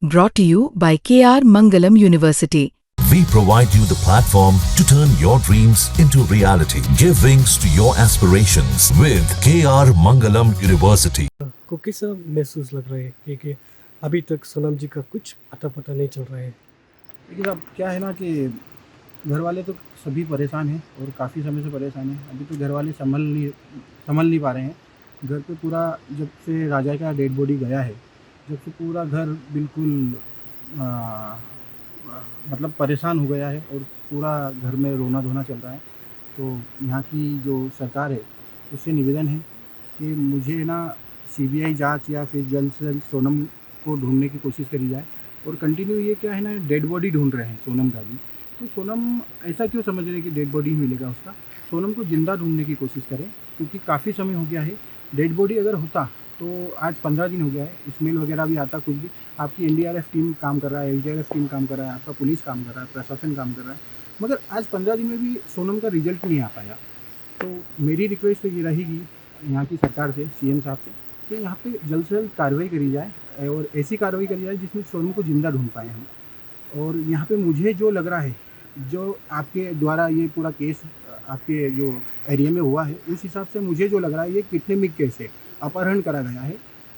Brought to you by KR Mangalam University. We provide you the platform to turn your dreams into reality. Give wings to your aspirations with KR Mangalam University. को कैसा महसूस लग रहा है कि अभी तक सोनम जी का कुछ अता पता नहीं चल रहा है? देखिए अब क्या है ना कि घर वाले तो सभी परेशान हैं और काफ़ी समय से परेशान हैं। अभी तो घर वाले संभल नहीं पा रहे हैं। घर पे पूरा जब से राजा का डेड बॉडी गया है, जब से पूरा घर बिल्कुल मतलब परेशान हो गया है और पूरा घर में रोना धोना चल रहा है। तो यहाँ की जो सरकार है उससे निवेदन है कि मुझे ना सीबीआई जांच या फिर जल्द से जल्द सोनम को ढूंढने की कोशिश करी जाए। और कंटिन्यू ये क्या है ना, डेड बॉडी ढूंढ रहे हैं सोनम का भी, तो सोनम ऐसा क्यों समझ रहे हैं कि डेड बॉडी ही मिलेगा उसका। सोनम को ज़िंदा ढूंढने की कोशिश करें, क्योंकि काफ़ी समय हो गया है। डेड बॉडी अगर होता तो आज 15 दिन हो गया है, स्मेल वगैरह भी आता, कुछ भी। आपकी एनडीआरएफ टीम काम कर रहा है, एसडीआरएफ टीम काम कर रहा है, आपका पुलिस काम कर रहा है, प्रशासन काम कर रहा है, मगर आज 15 दिन में भी सोनम का रिजल्ट नहीं आ पाया। तो मेरी रिक्वेस्ट तो ये रहेगी यहाँ की सरकार से, सीएम साहब से, कि यहाँ पे जल्द से जल्द कार्रवाई करी जाए और ऐसी कार्रवाई करी जाए जिसमें सोनम को ज़िंदा ढूंढ पाए हम। और यहाँ पे मुझे जो लग रहा है, जो आपके द्वारा ये पूरा केस आपके जो एरिया में हुआ है, उस हिसाब से मुझे जो लग रहा है ये किडनैपिंग केस है, अपहरण करा गया है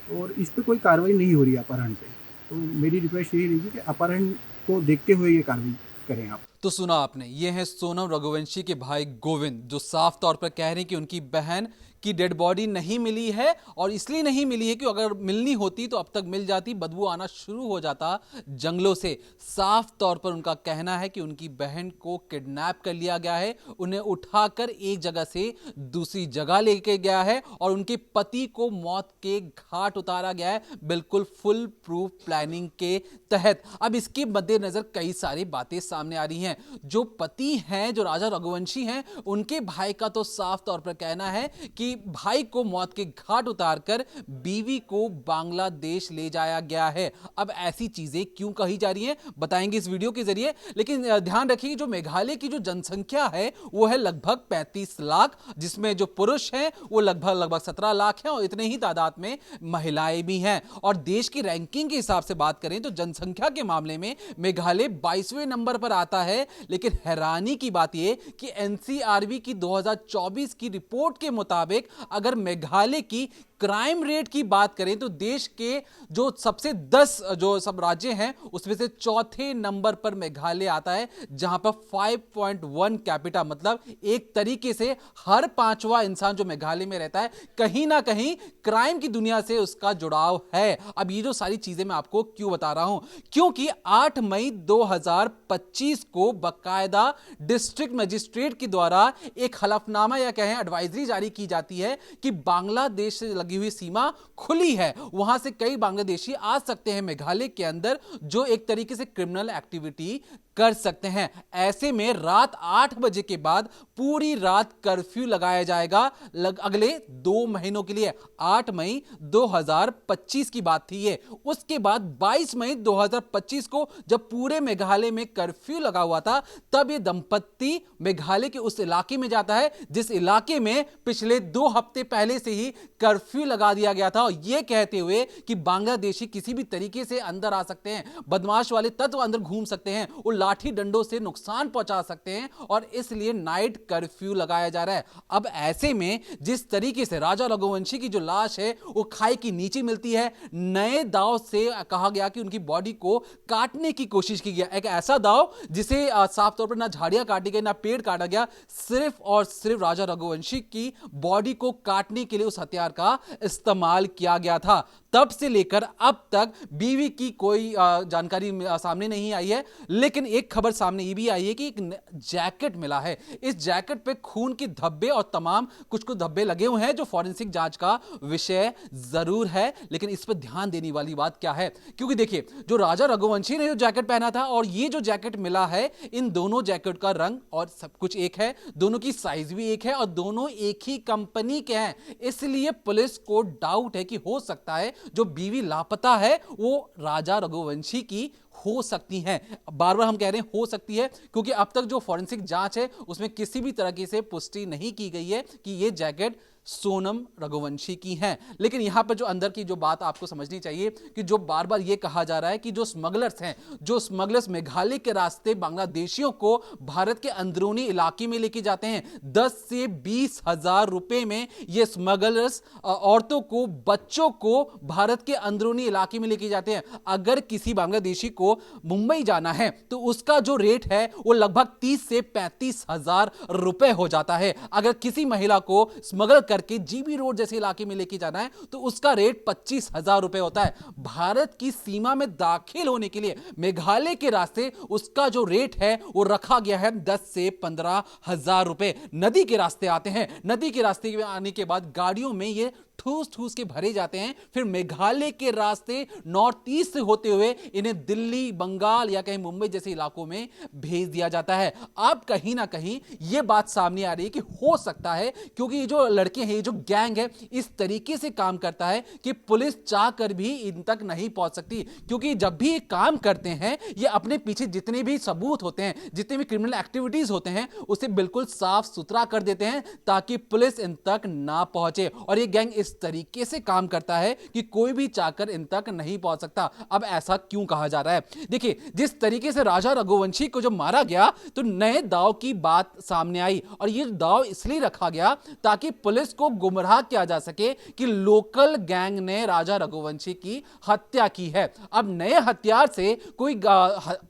और इस पर कोई कार्रवाई नहीं हो रही है अपहरण पे। तो मेरी रिक्वेस्ट यही रहेगी कि अपहरण को देखते हुए ये कार्रवाई करें आप। तो सुना आपने, ये हैं सोनम रघुवंशी के भाई गोविंद, जो साफ तौर पर कह रहे हैं कि उनकी बहन की डेड बॉडी नहीं मिली है और इसलिए नहीं मिली है कि अगर मिलनी होती तो अब तक मिल जाती, बदबू आना शुरू हो जाता जंगलों से। साफ तौर पर उनका कहना है कि उनकी बहन को किडनैप कर लिया गया है, उन्हें उठाकर एक जगह से दूसरी जगह लेके गया है और उनके पति को मौत के घाट उतारा गया है, बिल्कुल फुल प्रूफ प्लानिंग के तहत। अब इसके मद्देनजर कई सारी बातें सामने आ रही हैं। जो पति हैं, जो राजा रघुवंशी हैं, उनके भाई का तो साफ तौर पर कहना है कि भाई को मौत के घाट उतारकर बीवी को बांग्लादेश ले जाया गया है। अब ऐसी चीजें क्यों कही जा रही हैं बताएंगे इस वीडियो के जरिए, लेकिन ध्यान रखिए जो मेघालय की जो जनसंख्या है वो है लगभग 35 लाख, जिसमें जो पुरुष हैं वो लगभग 17 लाख हैं और इतने ही तादाद में महिलाएं भी हैं। और देश की रैंकिंग के हिसाब से बात करें तो जनसंख्या के मामले में मेघालय 22वें नंबर पर आता है। लेकिन हैरानी की बात यह कि एनसीआरबी की 2024 की रिपोर्ट के मुताबिक अगर मेघालय की क्राइम रेट की बात करें तो देश के जो सबसे 10 जो सब राज्य हैं उसमें से चौथे नंबर पर मेघालय आता है, जहां पर 5.1 कैपिटा, मतलब एक तरीके से हर पांचवा इंसान जो मेघालय में रहता है कहीं ना कहीं क्राइम की दुनिया से उसका जुड़ाव है। अब ये जो सारी चीजें मैं आपको क्यों बता रहा हूं, क्योंकि 8 मई 2025 को बकायदा डिस्ट्रिक्ट मजिस्ट्रेट के द्वारा एक हलफनामा या कहें एडवाइजरी जारी की जाती है कि बांग्लादेश से लगी हुई सीमा खुली है, वहां से कई बांग्लादेशी आ सकते हैं मेघालय के अंदर, जो एक तरीके से क्रिमिनल एक्टिविटी कर सकते हैं। ऐसे में रात 8 बजे के बाद पूरी रात कर्फ्यू लगाया जाएगा अगले 2 महीनों के लिए। 8 मई 2025 की बात थी ये। उसके बाद 22 मई 2025 को जब पूरे मेघालय में कर्फ्यू लगा हुआ था, तब ये दंपत्ति मेघालय के उस इलाके में जाता है जिस इलाके में पिछले 2 हफ्ते पहले से ही कर्फ्यू लगा दिया गया था, और यह कहते हुए कि बांग्लादेशी किसी भी तरीके से अंदर आ सकते हैं, बदमाश वाले तत्व अंदर घूम सकते हैं, वो लाठी डंडों से नुकसान पहुंचा सकते हैं, और इसलिए नाइट कर्फ्यू लगाया जा रहा है। अब ऐसे में जिस तरीके से राजा रघुवंशी की जो लाश है वो खाई की नीचे मिलती है, नए दाव से कहा गया कि उनकी बॉडी को काटने की कोशिश की गई, एक ऐसा दाव जिसे साफ तौर पर ना झाड़ियां काटी गई ना पेड़ काटा गया, सिर्फ और सिर्फ राजा रघुवंशी की बॉडी को काटने के लिए उस हथियार का इस्तेमाल किया गया था। तब से लेकर अब तक बीवी की कोई जानकारी सामने नहीं आई है, लेकिन एक खबर सामने ये भी आई है कि एक जैकेट मिला है। इस जैकेट पे खून के धब्बे और तमाम कुछ धब्बे लगे हुए हैं, जो फॉरेंसिक जांच का विषय जरूर है। लेकिन इस पर ध्यान देने वाली बात क्या है, क्योंकि देखिए जो राजा रघुवंशी ने जो जैकेट पहना था और ये जो जैकेट मिला है, इन दोनों जैकेट का रंग और सब कुछ एक है, दोनों की साइज भी एक है और दोनों एक ही कंपनी के हैं। इसलिए पुलिस को डाउट है कि हो सकता है जो बीवी लापता है वो राजा रघुवंशी की हो सकती हैं। बार बार हम कह रहे हैं हो सकती है, क्योंकि अब तक जो फॉरेंसिक जांच है उसमें किसी भी तरह से पुष्टि नहीं की गई है कि यह जैकेट सोनम रघुवंशी की हैं। लेकिन यहां पर जो अंदर की जो बात आपको समझनी चाहिए कि जो बार बार यह कहा जा रहा है कि जो स्मगलर्स हैं, जो स्मगलर्स मेघालय के रास्ते बांग्लादेशियों को भारत के अंदरूनी इलाके में लेके जाते हैं, 10 से 20 हजार रुपए में ये स्मगलर्स औरतों को, बच्चों को भारत के अंदरूनी इलाके में लेके जाते हैं। अगर किसी बांग्लादेशी को मुंबई जाना है तो उसका जो रेट है वो लगभग 30 से 35 हजार रुपए हो जाता है। अगर किसी महिला को स्मगल करके जीबी रोड जैसे इलाके में लेके जाना है तो उसका रेट 25 हजार रुपए होता है। भारत की सीमा में दाखिल होने के लिए मेघालय के रास्ते उसका जो रेट है वो रखा गया है 10 से 15 हजार रुपए। नदी के रास्ते आते हैं, नदी के रास्ते आने के बाद गाड़ियों में ये ठूस ठूस के भरे जाते हैं, फिर मेघालय के रास्ते नॉर्थ ईस्ट से होते हुए इन्हें दिल्ली, बंगाल या कहीं मुंबई जैसे इलाकों में भेज दिया जाता है। अब कहीं ना कहीं यह बात सामने आ रही है कि हो सकता है, क्योंकि ये जो लड़के हैं, ये जो गैंग है, इस तरीके से काम करता है कि पुलिस चाहकर भी इन तक नहीं पहुंच सकती। क्योंकि जब भी ये काम करते हैं, ये अपने पीछे जितने भी सबूत होते हैं, जितने भी क्रिमिनल एक्टिविटीज होते हैं, उसे बिल्कुल साफ सुथरा कर देते हैं ताकि पुलिस इन तक ना पहुंचे। और ये गैंग इस तरीके से काम करता है कि कोई भी चाहकर इन तक नहीं पहुंच सकता। अब ऐसा क्यों कहा जा रहा है? देखिए, जिस तरीके से राजा रघुवंशी को जब मारा गया तो नए दांव की बात सामने आई, और यह दांव इसलिए रखा गया ताकि पुलिस को गुमराह किया जा सके कि लोकल गैंग ने राजा रघुवंशी की हत्या की है। अब नए हथियार से कोई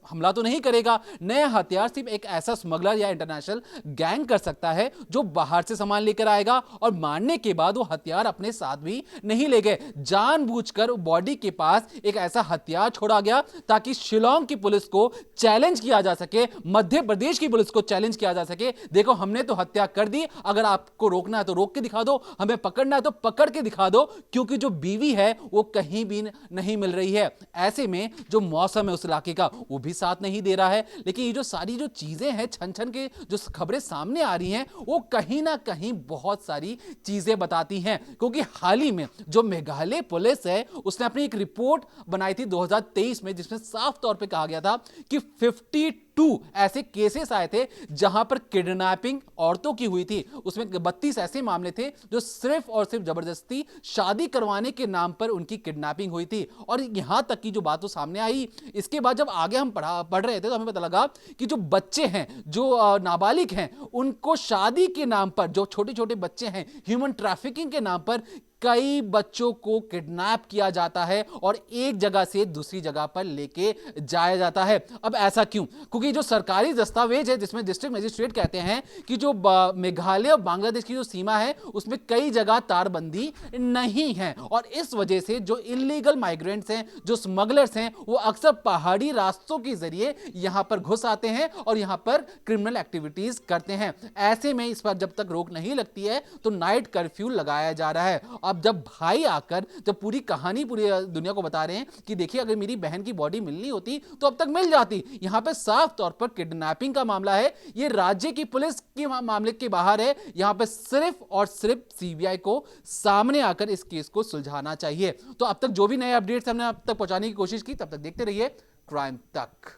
हमला तो नहीं करेगा, नए हथियार सिर्फ एक ऐसा स्मगलर या इंटरनेशनल गैंग कर सकता है जो बाहर से सामान लेकर आएगा और मारने के बाद वो हथियार अपने साथ भी नहीं ले गए। जानबूझकर बॉडी के पास एक ऐसा हथियार छोड़ा गया ताकि शिलोंग की पुलिस को चैलेंज किया जा सके, मध्य प्रदेश की पुलिस को चैलेंज किया जा सके, देखो हमने तो हत्या कर दी, अगर आपको रोकना है तो रोक के दिखा दो, हमें पकड़ना है तो पकड़ के दिखा दो, क्योंकि जो बीवी है वो कहीं भी नहीं मिल रही है। ऐसे में जो मौसम है उस इलाके का वो भी साथ नहीं दे रहा है। लेकिन ये जो सारी जो चीजें हैं, छन छन के जो खबरें सामने आ रही हैं, वो कहीं ना कहीं बहुत सारी चीजें बताती हैं। क्योंकि हाल ही में जो मेघालय पुलिस है उसने अपनी एक रिपोर्ट बनाई थी 2023 में, जिसमें साफ तौर पे कहा गया था कि 52 ऐसे केसेस आए थे जहां पर किडनैपिंग औरतों की हुई थी। उसमें 32 ऐसे मामले थे जो सिर्फ और सिर्फ जबरदस्ती शादी करवाने के नाम पर उनकी किडनैपिंग हुई थी। और यहां तक की जो बात तो सामने आई, इसके बाद जब आगे हम पढ़ रहे थे तो हमें पता लगा कि जो बच्चे हैं, जो नाबालिग हैं, उनको शादी के नाम पर, जो छोटे छोटे बच्चे हैं, ह्यूमन ट्रैफिकिंग के नाम पर कई बच्चों को किडनैप किया जाता है और एक जगह से दूसरी जगह पर लेके जाया जाता है। अब ऐसा क्यों? क्योंकि जो सरकारी दस्तावेज है जिसमें डिस्ट्रिक्ट मजिस्ट्रेट कहते हैं कि जो मेघालय और बांग्लादेश की जो सीमा है उसमें कई जगह तारबंदी नहीं है, और इस वजह से जो इलीगल माइग्रेंट्स हैं, जो स्मगलर्स हैं, वो अक्सर पहाड़ी रास्तों के जरिए यहां पर घुस आते हैं और यहां पर क्रिमिनल एक्टिविटीज करते हैं। ऐसे में इस पर जब तक रोक नहीं लगती है तो नाइट कर्फ्यू लगाया जा रहा है। अब जब भाई आकर जब पूरी कहानी पूरी दुनिया को बता रहे हैं कि देखिए अगर मेरी बहन की बॉडी मिलनी होती तो अब तक मिल जाती, यहां पे साफ तौर पर किडनैपिंग का मामला है, ये राज्य की पुलिस के मामले के बाहर है। यहां पे सिर्फ और सिर्फ सीबीआई को सामने आकर इस केस को सुलझाना चाहिए। तो अब तक जो भी नए अपडेट्स हमने अब तक पहुंचाने की कोशिश की, तब तक देखते रहिए क्राइम तक।